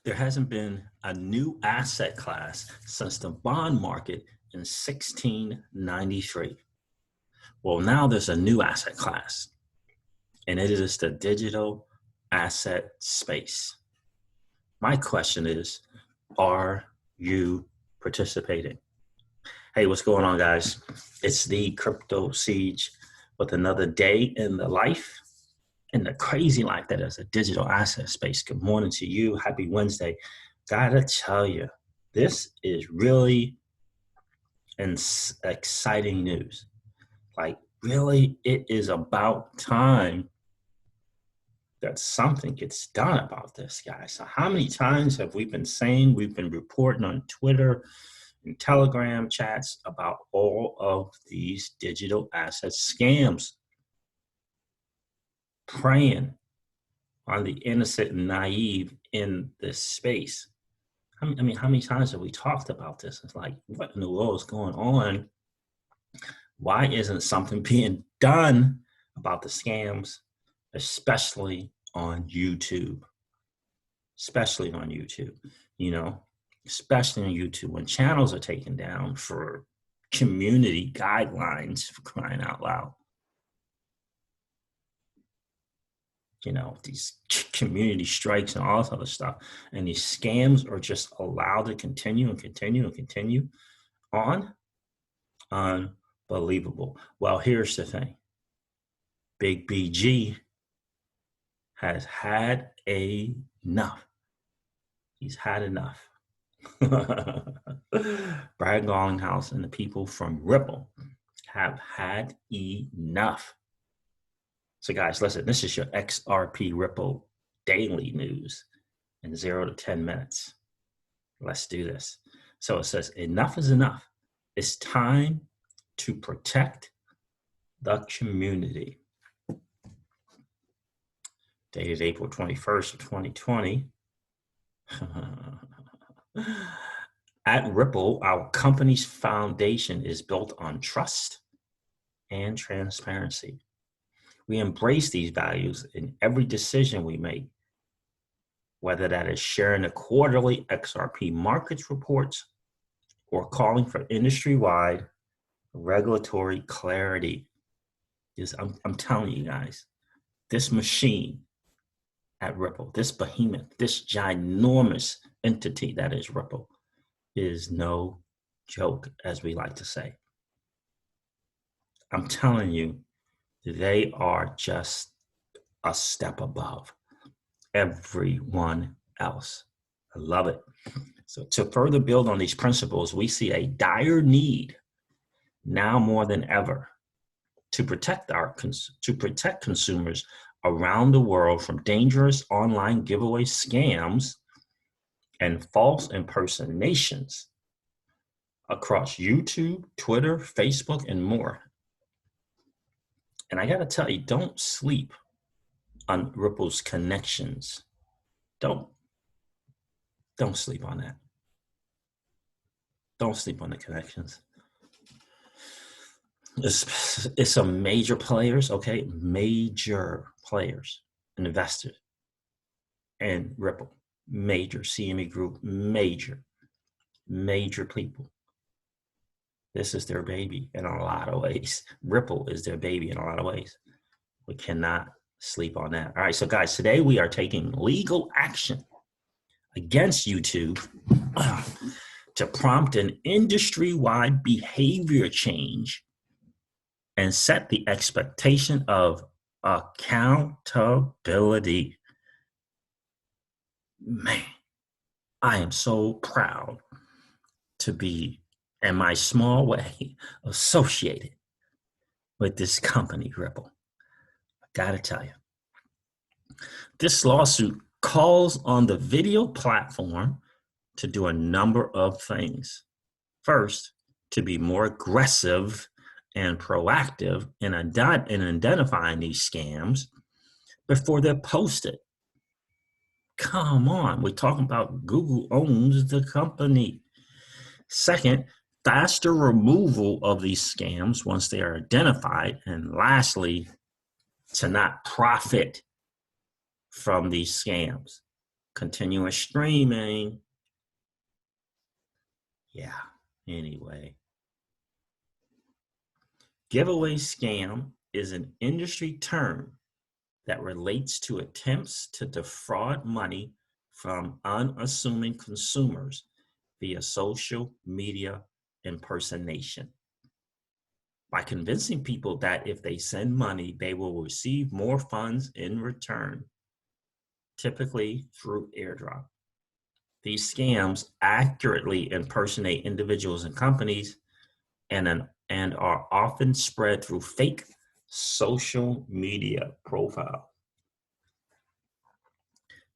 There hasn't been a new asset class since the bond market in 1693. Well, now there's a new asset class, and it is the digital asset space. My question is, are you participating? Hey, what's going on, guys? It's the Crypto Siege with another day in the life, in the crazy life that is a digital asset space. Good morning to you. Happy Wednesday. Gotta tell you, this is really exciting news. Like, really, it is about time that something gets done about this, guys. So how many times have we been saying, we've been reporting on Twitter and Telegram chats about all of these digital asset scams, preying on the innocent and naive in this space? I mean, how many times have we talked about this? It's like, what in the world is going on? Why isn't something being done about the scams, especially on YouTube? Especially on YouTube, especially on YouTube when channels are taken down for community guidelines, for crying out loud. These community strikes and all this other stuff. And these scams are just allowed to continue and continue and continue on. Unbelievable. Well, here's the thing. Big BG has had enough. He's had enough. Brad Garlinghouse and the people from Ripple have had enough. So guys, listen, this is your XRP Ripple daily news in 0 to 10 minutes. Let's do this. So it says, enough is enough. It's time to protect the community. Dated April 21st of 2020. At Ripple, our company's foundation is built on trust and transparency. We embrace these values in every decision we make, whether that is sharing the quarterly XRP markets reports or calling for industry-wide regulatory clarity. I'm telling you guys, this machine at Ripple, this behemoth, this ginormous entity that is Ripple, is no joke, as we like to say. I'm telling you, they are just a step above everyone else. I love it. So to further build on these principles, we see a dire need now more than ever to protect consumers around the world from dangerous online giveaway scams and false impersonations across YouTube, Twitter, Facebook, and more. And I got to tell you, don't sleep on Ripple's connections. Don't sleep on that. Don't sleep on the connections. It's some major players, okay? Major players, investors, and Ripple. Major CME Group, major people. This is their baby in a lot of ways. Ripple is their baby in a lot of ways. We cannot sleep on that. All right, so guys, today we are taking legal action against YouTube to prompt an industry-wide behavior change and set the expectation of accountability. Man, I am so proud to be, in my small way, associated with this company, Ripple. I gotta tell you, this lawsuit calls on the video platform to do a number of things. First, to be more aggressive and proactive in identifying these scams before they're posted. Come on, we're talking about Google owns the company. Second, faster removal of these scams once they are identified. And lastly, to not profit from these scams. Continuous streaming. Yeah, anyway. Giveaway scam is an industry term that relates to attempts to defraud money from unassuming consumers via social media impersonation. By convincing people that if they send money, they will receive more funds in return, typically through airdrop. These scams accurately impersonate individuals and companies and are often spread through fake social media profiles.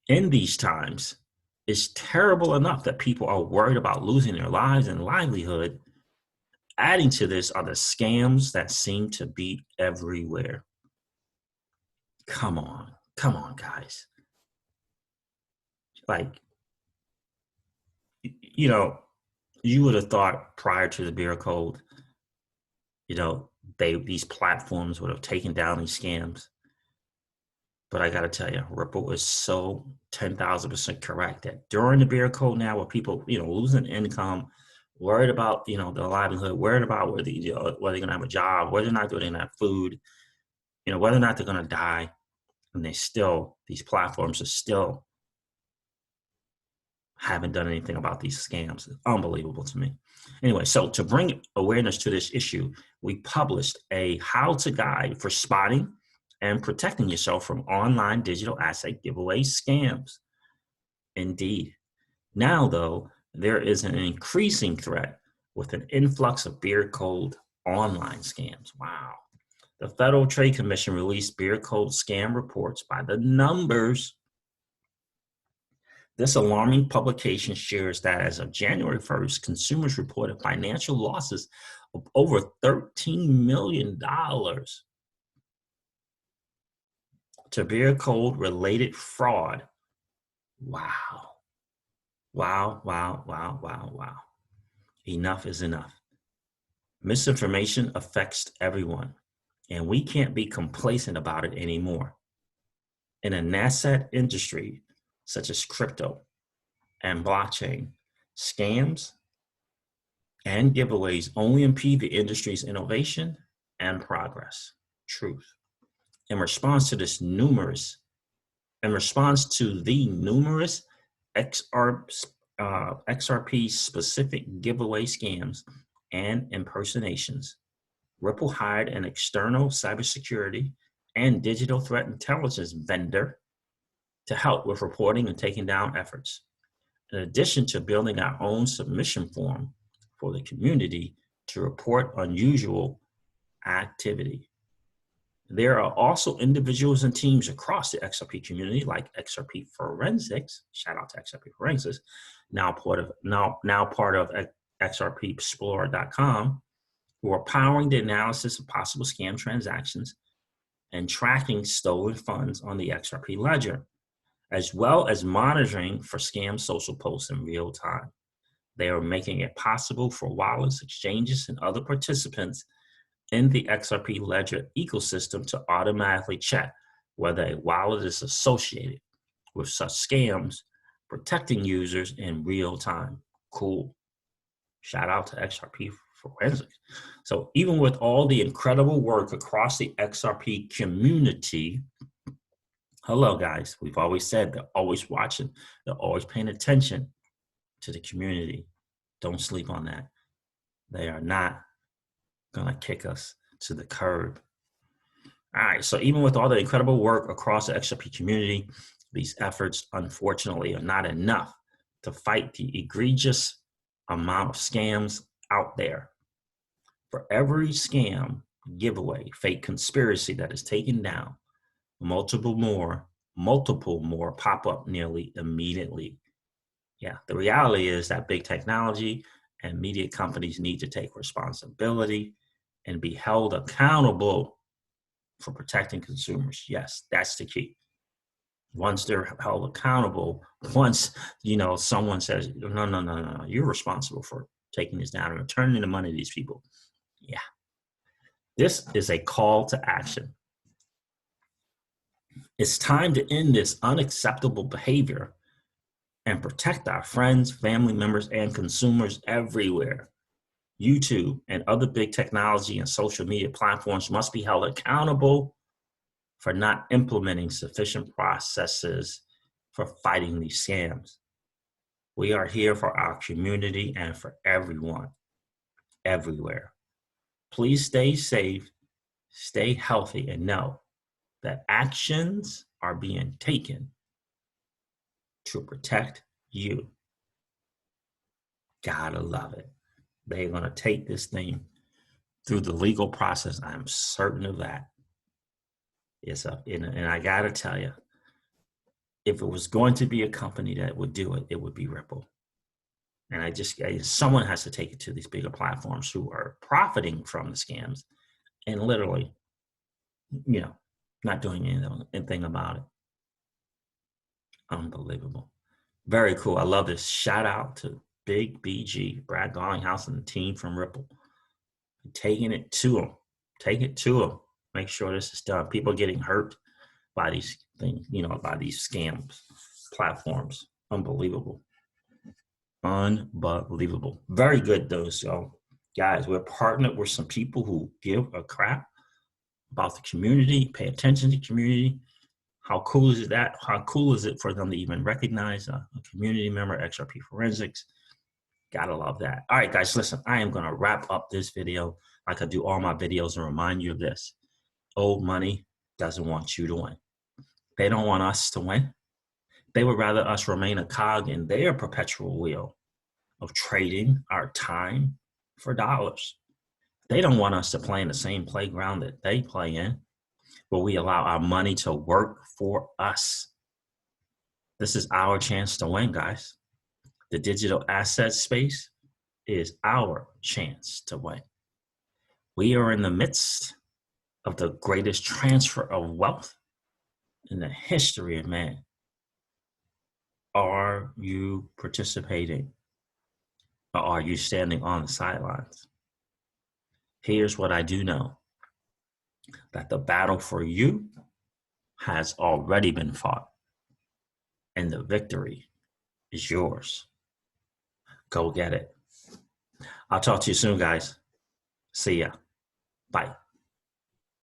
In these times, it's terrible enough that people are worried about losing their lives and livelihood. Adding to this are the scams that seem to be everywhere. Come on, guys. Like, you know, you would have thought prior to the beer code, these platforms would have taken down these scams. But I got to tell you, Ripple is so 10,000% correct that during the beer code now, where people, losing income, worried about, their livelihood, worried about whether they're going to have a job, whether or not they're going to have food, whether or not they're going to die. And these platforms are still haven't done anything about these scams. It's unbelievable to me. Anyway, so to bring awareness to this issue, we published a how-to guide for spotting and protecting yourself from online digital asset giveaway scams. Indeed. Now, though, there is an increasing threat with an influx of beer code online scams. Wow. The Federal Trade Commission released beer code scam reports by the numbers. This alarming publication shares that as of January 1st, consumers reported financial losses of over $13 million to beer code related fraud. Wow. Wow, wow, wow, wow, wow. Enough is enough. Misinformation affects everyone, and we can't be complacent about it anymore. In an asset industry such as crypto and blockchain, scams and giveaways only impede the industry's innovation and progress. Truth. In response to the numerous XRP specific giveaway scams and impersonations, Ripple hired an external cybersecurity and digital threat intelligence vendor to help with reporting and taking down efforts. In addition to building our own submission form for the community to report unusual activity. There are also individuals and teams across the XRP community, like XRP Forensics, shout out to XRP Forensics, now part of XRPExplorer.com, who are powering the analysis of possible scam transactions and tracking stolen funds on the XRP ledger, as well as monitoring for scam social posts in real time. They are making it possible for wallets, exchanges, and other participants in the XRP ledger ecosystem to automatically check whether a wallet is associated with such scams, protecting users in real time. Cool. Shout out to XRP Forensics. So even with all the incredible work across the XRP community, hello guys, we've always said they're always watching, they're always paying attention to the community. Don't sleep on that. They are not gonna kick us to the curb. All right, so even with all the incredible work across the XRP community, these efforts, unfortunately, are not enough to fight the egregious amount of scams out there. For every scam, giveaway, fake conspiracy that is taken down, multiple more pop up nearly immediately. Yeah, the reality is that big technology and media companies need to take responsibility and be held accountable for protecting consumers. Yes, that's the key. Once they're held accountable, once someone says, no, you're responsible for taking this down and returning the money to these people. Yeah. This is a call to action. It's time to end this unacceptable behavior and protect our friends, family members, and consumers everywhere. YouTube and other big technology and social media platforms must be held accountable for not implementing sufficient processes for fighting these scams. We are here for our community and for everyone, everywhere. Please stay safe, stay healthy, and know that actions are being taken to protect you. Gotta love it. They're going to take this thing through the legal process. I'm certain of that. And I got to tell you, if it was going to be a company that would do it, it would be Ripple. And someone has to take it to these bigger platforms who are profiting from the scams and literally, not doing anything about it. Unbelievable. Very cool. I love this. Shout out to Big BG, Brad Garlinghouse, and the team from Ripple. Taking it to them. Take it to them. Make sure this is done. People are getting hurt by these things, by these scams platforms. Unbelievable. Unbelievable. Very good, though. So, guys, we're partnered with some people who give a crap about the community, pay attention to the community. How cool is that? How cool is it for them to even recognize a community member, XRP Forensics? Gotta love that. All right, guys, listen, I am going to wrap up this video like I do all my videos and remind you of this. Old money doesn't want you to win. They don't want us to win. They would rather us remain a cog in their perpetual wheel of trading our time for dollars. They don't want us to play in the same playground that they play in, where we allow our money to work for us. This is our chance to win, guys. The digital asset space is our chance to win. We are in the midst of the greatest transfer of wealth in the history of man. Are you participating, or are you standing on the sidelines? Here's what I do know, that the battle for you has already been fought, and the victory is yours. Go get it. I'll talk to you soon, guys. See ya. Bye.